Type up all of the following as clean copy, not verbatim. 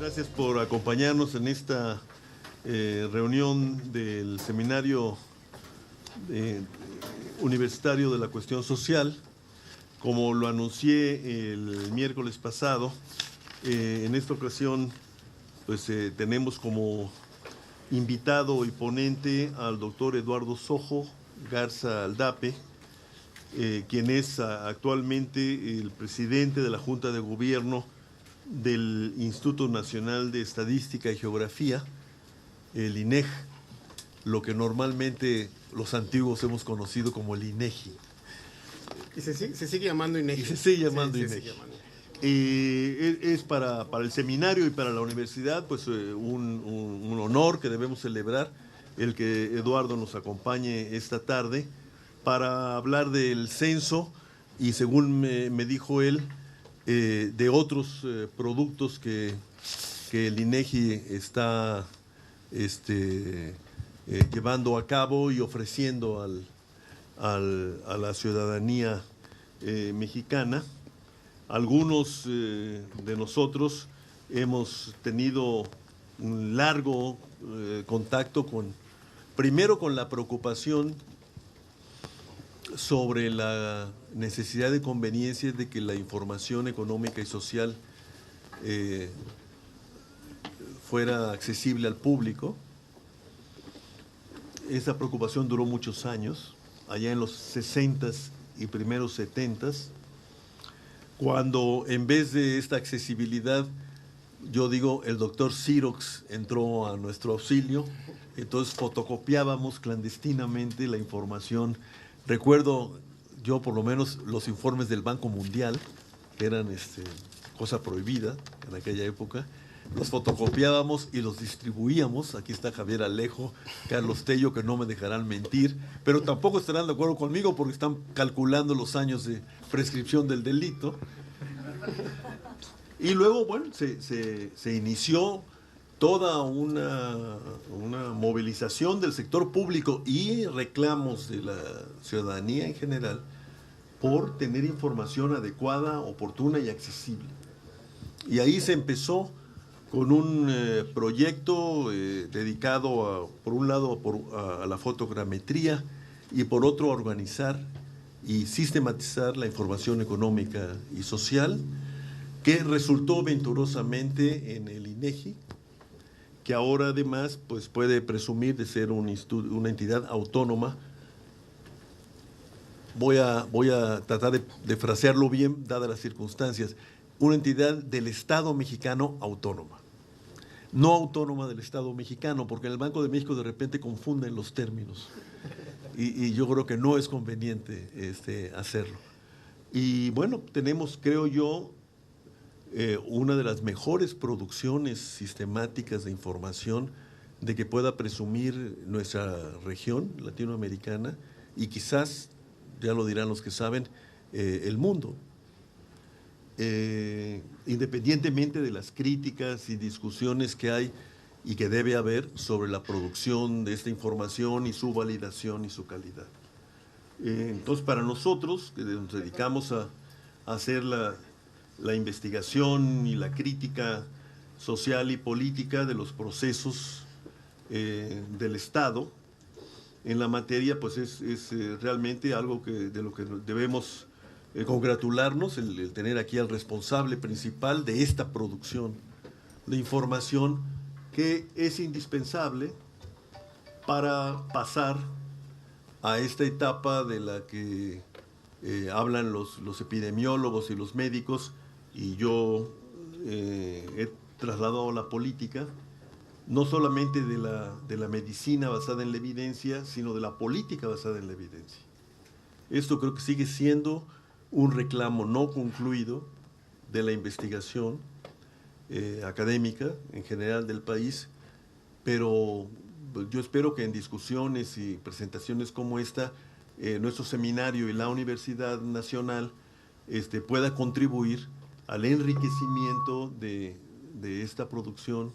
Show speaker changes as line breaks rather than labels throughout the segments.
Gracias por acompañarnos en esta reunión del seminario universitario de la cuestión social. Como lo anuncié el miércoles pasado, en esta ocasión pues tenemos como invitado y ponente al doctor Eduardo Sojo Garza Aldape, quien es actualmente el presidente de la Junta de Gobierno del Instituto Nacional de Estadística y Geografía, el INEG, lo que normalmente los antiguos hemos conocido como el INEGI.
Y se sigue llamando INEGI.
Y se sigue llamando INEGI. Es para el seminario y para la universidad pues un honor que debemos celebrar el que Eduardo nos acompañe esta tarde para hablar del censo y, según me dijo él, de otros productos que el INEGI está llevando a cabo y ofreciendo a la ciudadanía mexicana. Algunos de nosotros hemos tenido un largo contacto primero con la preocupación sobre la necesidad de conveniencia de que la información económica y social fuera accesible al público. Esa preocupación duró muchos años, allá en los 60s y primeros 70s, cuando en vez de esta accesibilidad, yo digo, el doctor Xerox entró a nuestro auxilio. Entonces fotocopiábamos clandestinamente la información. Recuerdo yo por lo menos los informes del Banco Mundial, que eran cosa prohibida en aquella época. Los fotocopiábamos y los distribuíamos. Aquí está Javier Alejo, Carlos Tello, que no me dejarán mentir, pero tampoco estarán de acuerdo conmigo porque están calculando los años de prescripción del delito. Y luego, bueno, se inició toda una movilización del sector público y reclamos de la ciudadanía en general por tener información adecuada, oportuna y accesible. Y ahí se empezó con un proyecto dedicado, por un lado, a la fotogrametría y por otro, a organizar y sistematizar la información económica y social, que resultó venturosamente en el INEGI, que ahora además pues, puede presumir de ser una entidad autónoma. Voy a tratar de frasearlo bien, dadas las circunstancias. Una entidad del Estado mexicano autónoma. No autónoma del Estado mexicano, porque en el Banco de México de repente confunden los términos. Y yo creo que no es conveniente hacerlo. Y bueno, tenemos, creo yo, una de las mejores producciones sistemáticas de información de que pueda presumir nuestra región latinoamericana y quizás, ya lo dirán los que saben, el mundo. Independientemente de las críticas y discusiones que hay y que debe haber sobre la producción de esta información y su validación y su calidad. Entonces, para nosotros, que nos dedicamos a hacer la investigación y la crítica social y política de los procesos del Estado en la materia, pues es realmente algo de lo que debemos congratularnos, el tener aquí al responsable principal de esta producción de información que es indispensable para pasar a esta etapa de la que hablan los epidemiólogos y los médicos, y yo he trasladado a la política, no solamente de la medicina basada en la evidencia, sino de la política basada en la evidencia. Esto creo que sigue siendo un reclamo no concluido de la investigación académica en general del país, pero yo espero que en discusiones y presentaciones como esta, nuestro seminario y la Universidad Nacional pueda contribuir al enriquecimiento de esta producción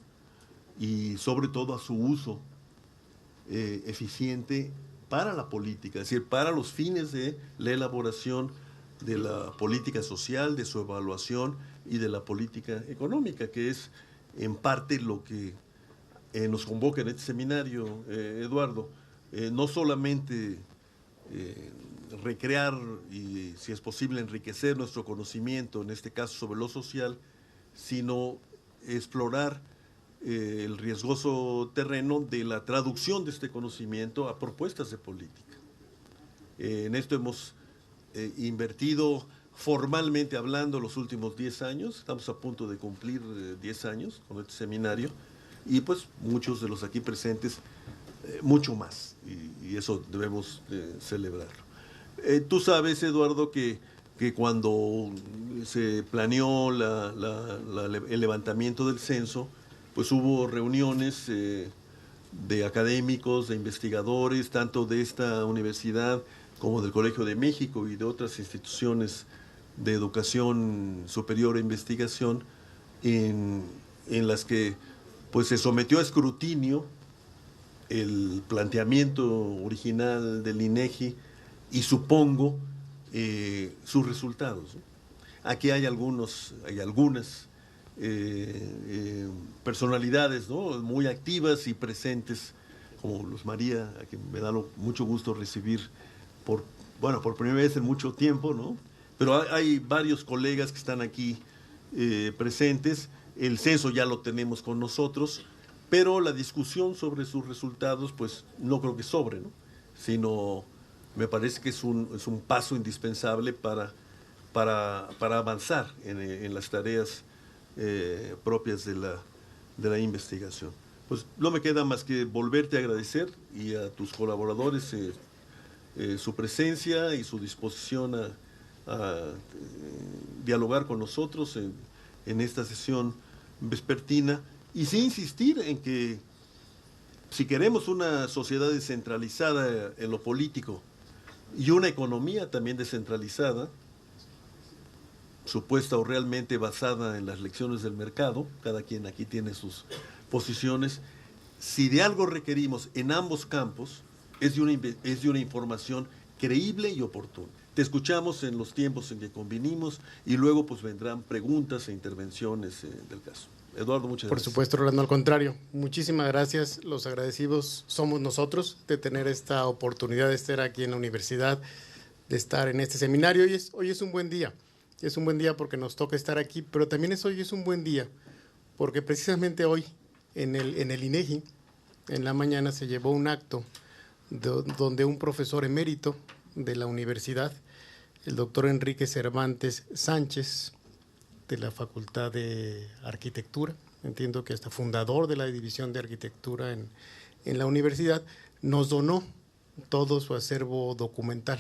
y sobre todo a su uso eficiente para la política, es decir, para los fines de la elaboración de la política social, de su evaluación y de la política económica, que es en parte lo que nos convoca en este seminario, Eduardo. No solamente recrear y, si es posible, enriquecer nuestro conocimiento, en este caso sobre lo social, sino explorar el riesgoso terreno de la traducción de este conocimiento a propuestas de política. En esto hemos invertido formalmente hablando los últimos 10 años, estamos a punto de cumplir 10 años con este seminario, y pues muchos de los aquí presentes mucho más, y eso debemos celebrarlo. Tú sabes, Eduardo, que cuando se planeó el levantamiento del censo, pues hubo reuniones de académicos, de investigadores, tanto de esta universidad como del Colegio de México y de otras instituciones de educación superior e investigación, en las que pues se sometió a escrutinio el planteamiento original del INEGI y supongo sus resultados, ¿no? Aquí hay algunas personalidades, ¿no?, muy activas y presentes, como Luz María, a quien me da mucho gusto recibir por primera vez en mucho tiempo, ¿no? Pero hay varios colegas que están aquí presentes. El censo ya lo tenemos con nosotros, pero la discusión sobre sus resultados, pues no creo que sobre, ¿no?, sino me parece que es un paso indispensable para avanzar en las tareas propias de la investigación. Pues no me queda más que volverte a agradecer, y a tus colaboradores su presencia y su disposición a dialogar con nosotros en esta sesión vespertina, y sí insistir en que si queremos una sociedad descentralizada en lo político y una economía también descentralizada, supuesta o realmente basada en las lecciones del mercado, cada quien aquí tiene sus posiciones, si de algo requerimos en ambos campos, es de una información creíble y oportuna. Te escuchamos en los tiempos en que convinimos, y luego pues vendrán preguntas e intervenciones del caso. Eduardo, muchas gracias.
Por supuesto, Rolando, al contrario. Muchísimas gracias. Los agradecidos somos nosotros de tener esta oportunidad de estar aquí en la universidad, de estar en este seminario. Hoy es un buen día. Es un buen día porque nos toca estar aquí, pero también hoy es un buen día porque precisamente hoy en el INEGI, en la mañana, se llevó un acto donde un profesor emérito de la universidad, el doctor Enrique Cervantes Sánchez, de la Facultad de Arquitectura, entiendo que hasta fundador de la División de Arquitectura en la universidad, nos donó todo su acervo documental.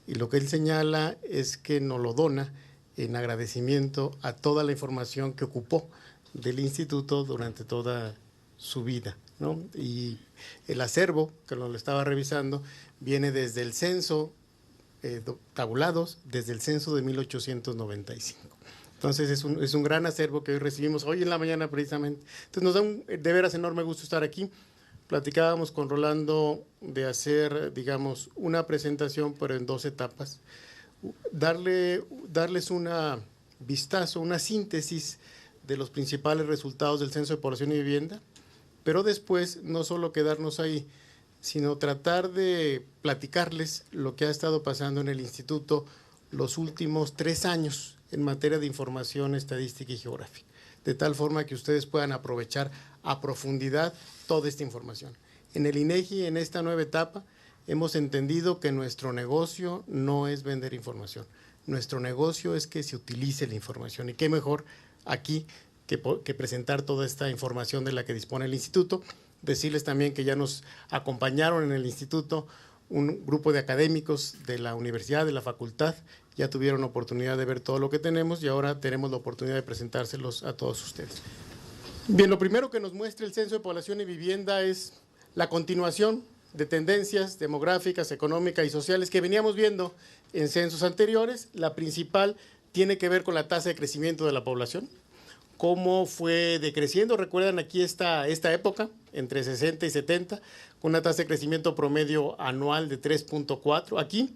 Y lo que él señala es que nos lo dona en agradecimiento a toda la información que ocupó del instituto durante toda su vida, ¿no? Y el acervo, que lo estaba revisando, viene desde el censo, tabulados, desde el censo de 1895. Entonces es un gran acervo que hoy recibimos, hoy en la mañana precisamente. Entonces nos da de veras enorme gusto estar aquí. Platicábamos con Rolando de hacer, digamos, una presentación, pero en 2 etapas. Darles una vistazo, una síntesis de los principales resultados del Censo de Población y Vivienda, pero después no solo quedarnos ahí, sino tratar de platicarles lo que ha estado pasando en el instituto los últimos 3 años en materia de información estadística y geográfica, de tal forma que ustedes puedan aprovechar a profundidad toda esta información. En el INEGI, en esta nueva etapa, hemos entendido que nuestro negocio no es vender información. Nuestro negocio es que se utilice la información. Y qué mejor aquí que presentar toda esta información de la que dispone el instituto. Decirles también que ya nos acompañaron en el instituto un grupo de académicos de la universidad, de la facultad, ya tuvieron oportunidad de ver todo lo que tenemos y ahora tenemos la oportunidad de presentárselos a todos ustedes. Bien, lo primero que nos muestra el Censo de Población y Vivienda es la continuación de tendencias demográficas, económicas y sociales que veníamos viendo en censos anteriores. La principal tiene que ver con la tasa de crecimiento de la población, cómo fue decreciendo. Recuerdan aquí esta época, entre 60 y 70, con una tasa de crecimiento promedio anual de 3.4. Aquí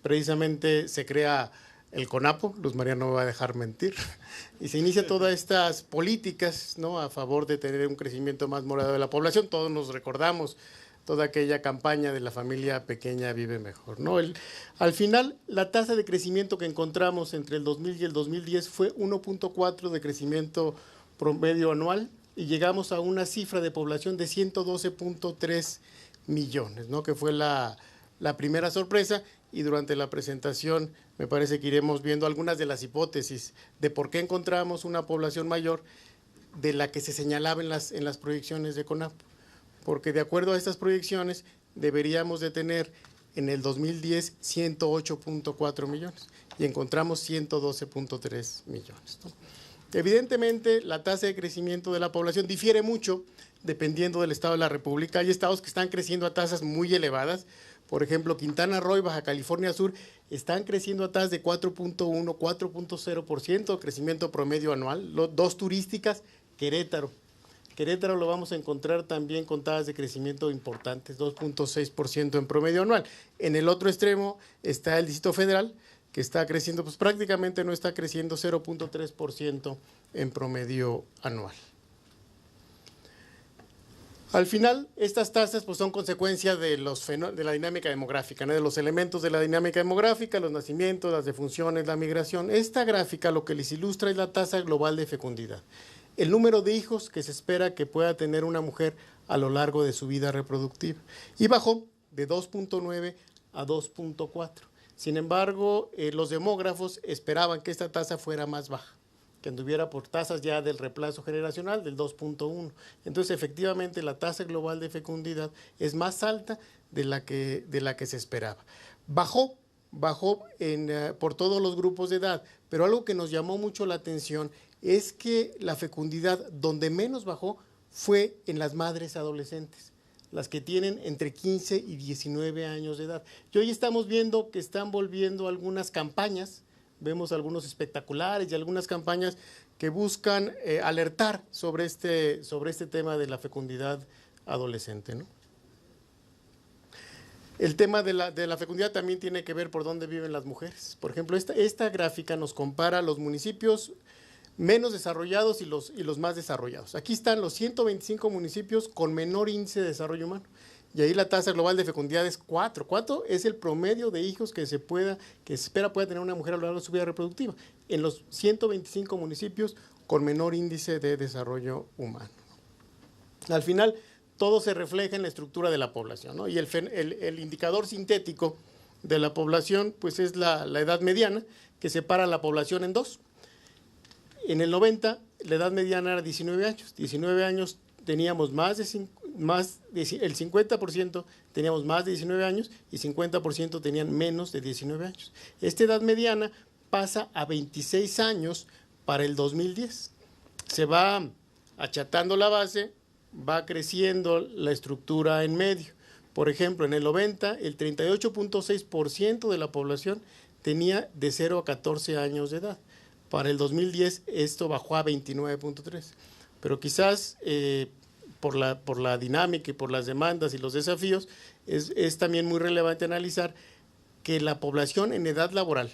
precisamente se crea el CONAPO, Luz María no me va a dejar mentir, y se inicia todas estas políticas, ¿no?, a favor de tener un crecimiento más moderado de la población. Todos nos recordamos toda aquella campaña de la familia pequeña vive mejor, ¿no? Al final, la tasa de crecimiento que encontramos entre el 2000 y el 2010 fue 1.4 de crecimiento promedio anual, y llegamos a una cifra de población de 112.3 millones, ¿no?, que fue la primera sorpresa. Y durante la presentación me parece que iremos viendo algunas de las hipótesis de por qué encontramos una población mayor de la que se señalaba en las proyecciones de CONAPO. Porque de acuerdo a estas proyecciones deberíamos de tener en el 2010 108.4 millones y encontramos 112.3 millones, ¿no? Evidentemente, la tasa de crecimiento de la población difiere mucho dependiendo del estado de la República. Hay estados que están creciendo a tasas muy elevadas. Por ejemplo, Quintana Roo y Baja California Sur están creciendo a tasas de 4.1, 4.0% crecimiento promedio anual. Dos turísticas, Querétaro. Querétaro lo vamos a encontrar también con tasas de crecimiento importantes, 2.6% en promedio anual. En el otro extremo está el Distrito Federal, que está creciendo, pues prácticamente no está creciendo, 0.3% en promedio anual. Al final, estas tasas pues, son consecuencia de la dinámica demográfica, ¿no?, de los elementos de la dinámica demográfica, los nacimientos, las defunciones, la migración. Esta gráfica lo que les ilustra es la tasa global de fecundidad, el número de hijos que se espera que pueda tener una mujer a lo largo de su vida reproductiva, y bajó de 2.9 a 2.4. Sin embargo, los demógrafos esperaban que esta tasa fuera más baja, que anduviera por tasas ya del reemplazo generacional del 2.1. Entonces, efectivamente, la tasa global de fecundidad es más alta de la que se esperaba. Bajó por todos los grupos de edad, pero algo que nos llamó mucho la atención es que la fecundidad donde menos bajó fue en las madres adolescentes, las que tienen entre 15 y 19 años de edad. Y hoy estamos viendo que están volviendo algunas campañas. Vemos algunos espectaculares y algunas campañas que buscan alertar sobre este tema de la fecundidad adolescente, ¿no? El tema de la fecundidad también tiene que ver por dónde viven las mujeres. Por ejemplo, esta gráfica nos compara los municipios menos desarrollados y los más desarrollados. Aquí están los 125 municipios con menor índice de desarrollo humano. Y ahí la tasa global de fecundidad es 4. 4 es el promedio de hijos que se espera pueda tener una mujer a lo largo de su vida reproductiva, en los 125 municipios con menor índice de desarrollo humano. Al final, todo se refleja en la estructura de la población, ¿no? Y el indicador sintético de la población pues es la edad mediana, que separa a la población en dos. En el 90, la edad mediana era 19 años. 19 años teníamos el 50% teníamos más de 19 años y 50% tenían menos de 19 años. Esta edad mediana pasa a 26 años para el 2010. Se va achatando la base, va creciendo la estructura en medio. Por ejemplo, en el 90, el 38.6% de la población tenía de 0 a 14 años de edad. Para el 2010 esto bajó a 29.3%. Pero quizás por la dinámica y por las demandas y los desafíos, es también muy relevante analizar que la población en edad laboral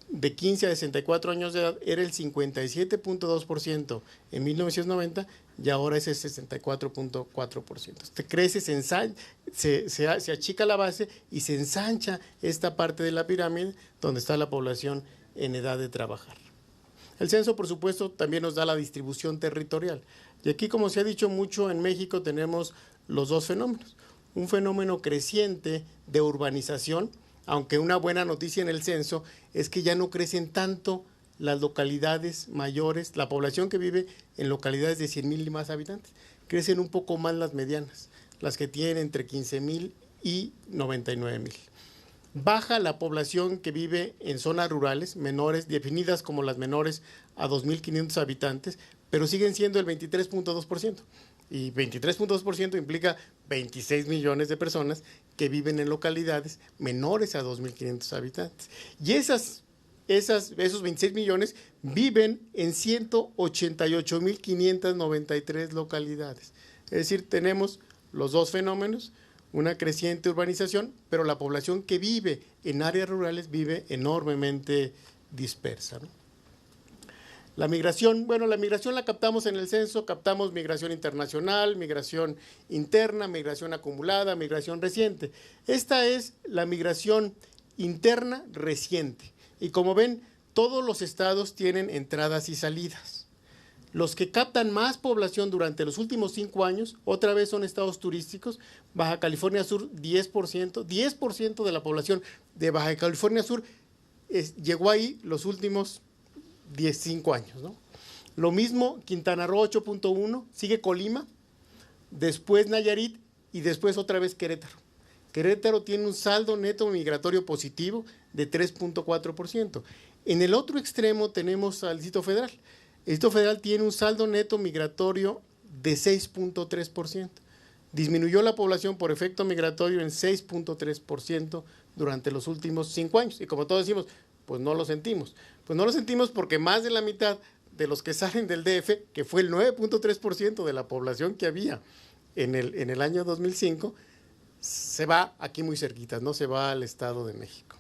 de 15 a 64 años de edad era el 57.2% en 1990 y ahora es el 64.4%. Crece, se achica la base y se ensancha esta parte de la pirámide donde está la población en edad de trabajar. El censo, por supuesto, también nos da la distribución territorial. Y aquí, como se ha dicho mucho, en México tenemos los dos fenómenos. Un fenómeno creciente de urbanización, aunque una buena noticia en el censo es que ya no crecen tanto las localidades mayores, la población que vive en localidades de 100,000 y más habitantes. Crecen un poco más las medianas, las que tienen entre 15,000 y 99,000. Baja la población que vive en zonas rurales menores, definidas como las menores a 2,500 habitantes, pero siguen siendo el 23.2%. Y 23.2% implica 26 millones de personas que viven en localidades menores a 2,500 habitantes. Y esos 26 millones viven en 188,593 localidades. Es decir, tenemos los dos fenómenos, una creciente urbanización, pero la población que vive en áreas rurales vive enormemente dispersa, ¿no? La migración, bueno, la migración la captamos en el censo, captamos migración internacional, migración interna, migración acumulada, migración reciente. Esta es la migración interna reciente. Y como ven, todos los estados tienen entradas y salidas. Los que captan más población durante los últimos 5 años, otra vez son estados turísticos. Baja California Sur, 10% de la población de Baja California Sur llegó ahí los últimos 15 años, ¿no? Lo mismo Quintana Roo, 8.1, sigue Colima, después Nayarit y después otra vez Querétaro. Querétaro tiene un saldo neto migratorio positivo de 3.4%. En el otro extremo tenemos al Distrito Federal. El Distrito Federal tiene un saldo neto migratorio de 6.3%. Disminuyó la población por efecto migratorio en 6.3% durante los últimos 5 años. Y como todos decimos, pues no lo sentimos. Pues no lo sentimos porque más de la mitad de los que salen del DF, que fue el 9.3% de la población que había en el año 2005, se va aquí muy cerquita, ¿no? Se va al Estado de México.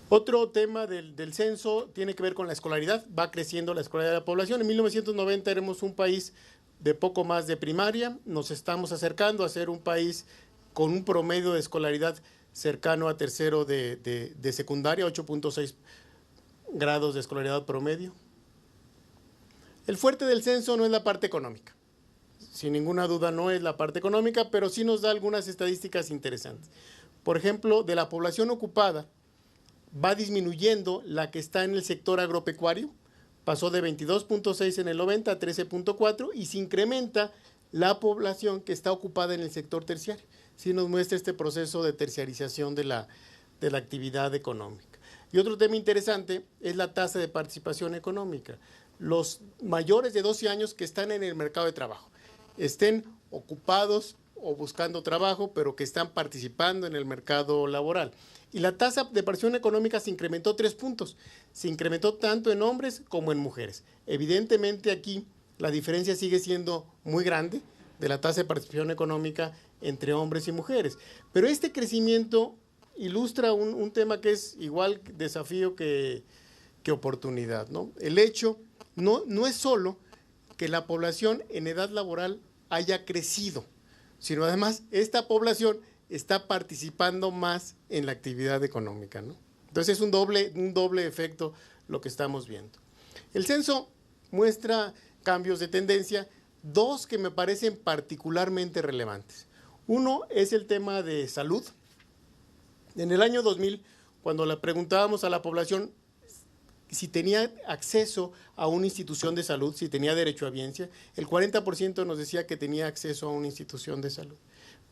Otro tema del censo tiene que ver con la escolaridad. Va creciendo la escolaridad de la población. En 1990 éramos un país de poco más de primaria. Nos estamos acercando a ser un país con un promedio de escolaridad cercano a tercero de secundaria, 8.6 grados de escolaridad promedio. El fuerte del censo no es la parte económica. Sin ninguna duda no es la parte económica, pero sí nos da algunas estadísticas interesantes. Por ejemplo, de la población ocupada, va disminuyendo la que está en el sector agropecuario, pasó de 22.6 en el 90 a 13.4 y se incrementa la población que está ocupada en el sector terciario. Sí nos muestra este proceso de terciarización de la actividad económica. Y otro tema interesante es la tasa de participación económica. Los mayores de 12 años que están en el mercado de trabajo, estén ocupados o buscando trabajo, pero que están participando en el mercado laboral. Y la tasa de participación económica se incrementó 3 puntos. Se incrementó tanto en hombres como en mujeres. Evidentemente aquí la diferencia sigue siendo muy grande de la tasa de participación económica entre hombres y mujeres. Pero este crecimiento ilustra un tema que es igual desafío que oportunidad, ¿no? El hecho no es solo que la población en edad laboral haya crecido, sino además esta población está participando más en la actividad económica, ¿no? Entonces es un doble efecto lo que estamos viendo. El censo muestra cambios de tendencia, 2 que me parecen particularmente relevantes. Uno es el tema de salud. En el año 2000, cuando le preguntábamos a la población si tenía acceso a una institución de salud, si tenía derecho a biencia, el 40% nos decía que tenía acceso a una institución de salud.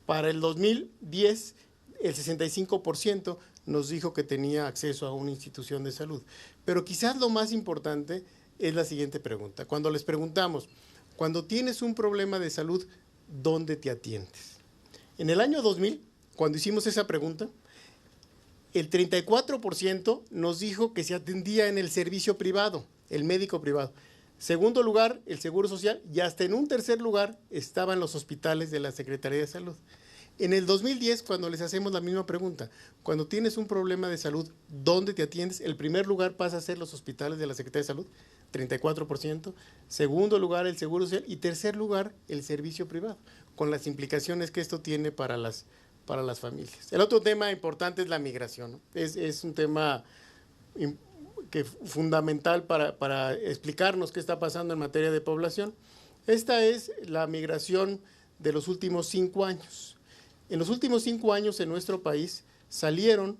Para el 2010, el 65% nos dijo que tenía acceso a una institución de salud. Pero quizás lo más importante es la siguiente pregunta. Cuando les preguntamos, cuando tienes un problema de salud, ¿dónde te atiendes? En el año 2000, cuando hicimos esa pregunta, el 34% nos dijo que se atendía en el servicio privado, el médico privado. Segundo lugar, el Seguro Social, y hasta en un tercer lugar estaban los hospitales de la Secretaría de Salud. En el 2010, cuando les hacemos la misma pregunta, cuando tienes un problema de salud, ¿dónde te atiendes? El primer lugar pasa a ser los hospitales de la Secretaría de Salud, 34%. Segundo lugar, el Seguro Social. Y tercer lugar, el servicio privado, con las implicaciones que esto tiene para las familias. El otro tema importante es la migración, ¿no? Es un tema fundamental para explicarnos qué está pasando en materia de población. Esta es la migración de los últimos 5 años. En los últimos 5 años en nuestro país salieron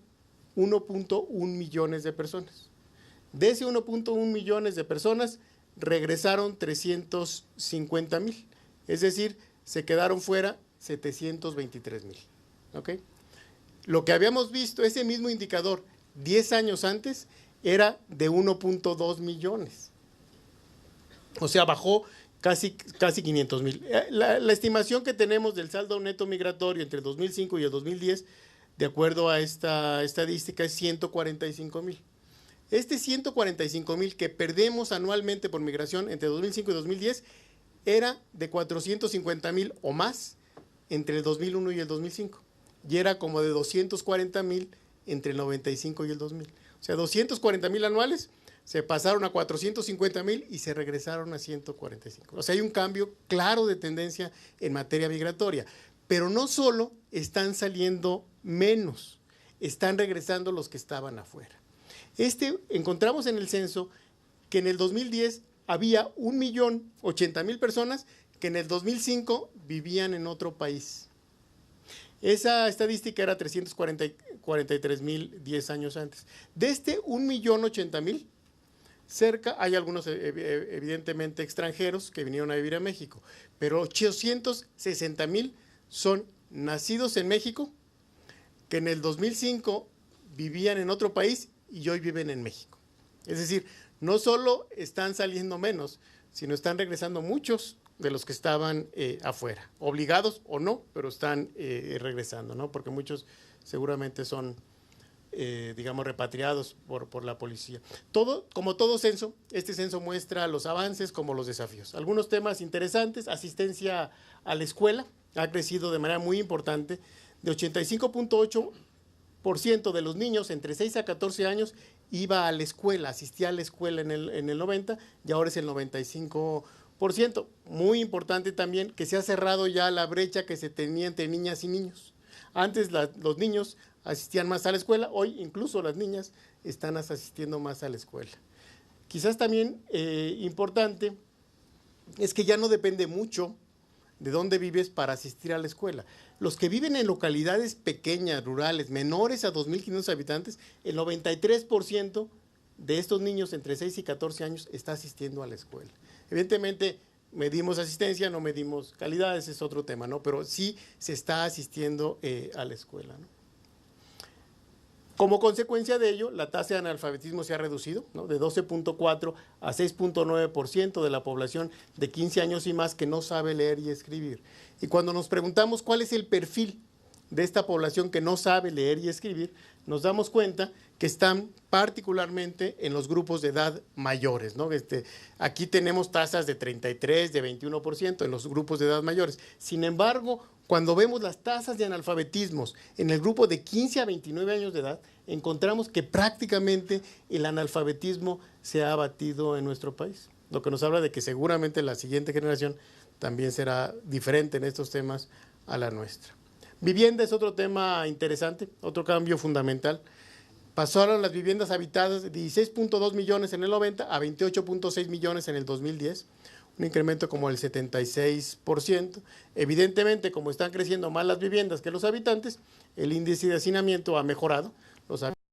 1.1 millones de personas. De ese 1.1 millones de personas regresaron 350,000. Es decir, se quedaron fuera 723,000. ¿Okay? Lo que habíamos visto, ese mismo indicador 10 años antes, era de 1.2 millones. O sea, bajó casi 500,000. La estimación que tenemos del saldo neto migratorio entre el 2005 y el 2010, de acuerdo a esta estadística, es 145,000. Este 145,000 que perdemos anualmente por migración entre 2005 y 2010 era de 450,000 o más entre el 2001 y el 2005. Y era como de 240,000 entre el 95 y el 2000. O sea, 240,000 anuales, se pasaron a 450,000 y se regresaron a 145. O sea, hay un cambio claro de tendencia en materia migratoria. Pero no solo están saliendo menos, están regresando los que estaban afuera. Encontramos en el censo que en el 2010 había 1,080,000 personas que en el 2005 vivían en otro país. Esa estadística era 343,000 10 años antes. De este 1,080,000, hay algunos evidentemente extranjeros que vinieron a vivir a México, pero 860,000 son nacidos en México, que en el 2005 vivían en otro país y hoy viven en México. Es decir, no solo están saliendo menos, sino están regresando muchos de los que estaban afuera, obligados o no, pero están regresando, ¿no? Porque muchos seguramente son, digamos, repatriados por la policía. Como todo censo, este censo muestra los avances como los desafíos. Algunos temas interesantes: asistencia a la escuela ha crecido de manera muy importante, de 85,8% de los niños entre 6 a 14 años iba a la escuela, asistía a la escuela en el 90, y ahora es el 95%. Muy importante también que se ha cerrado ya la brecha que se tenía entre niñas y niños. Antes los niños asistían más a la escuela, hoy incluso las niñas están asistiendo más a la escuela. Quizás también importante es que ya no depende mucho de dónde vives para asistir a la escuela. Los que viven en localidades pequeñas, rurales, menores a 2,500 habitantes, el 93% de estos niños entre 6 y 14 años está asistiendo a la escuela. Evidentemente, medimos asistencia, no medimos calidad, ese es otro tema, ¿no? Pero sí se está asistiendo a la escuela, ¿no? Como consecuencia de ello, la tasa de analfabetismo se ha reducido, ¿no? De 12,4 a 6,9% de la población de 15 años y más que no sabe leer y escribir. Y cuando nos preguntamos cuál es el perfil de esta población que no sabe leer y escribir, nos damos cuenta que están particularmente en los grupos de edad mayores, ¿no? Aquí tenemos tasas de 33, de 21% en los grupos de edad mayores. Sin embargo, cuando vemos las tasas de analfabetismos en el grupo de 15 a 29 años de edad, encontramos que prácticamente el analfabetismo se ha abatido en nuestro país, lo que nos habla de que seguramente la siguiente generación también será diferente en estos temas a la nuestra. Vivienda es otro tema interesante, otro cambio fundamental. Pasaron las viviendas habitadas de 16,2 millones en el 90 a 28,6 millones en el 2010, un incremento como el 76%. Evidentemente, como están creciendo más las viviendas que los habitantes, el índice de hacinamiento ha mejorado. Los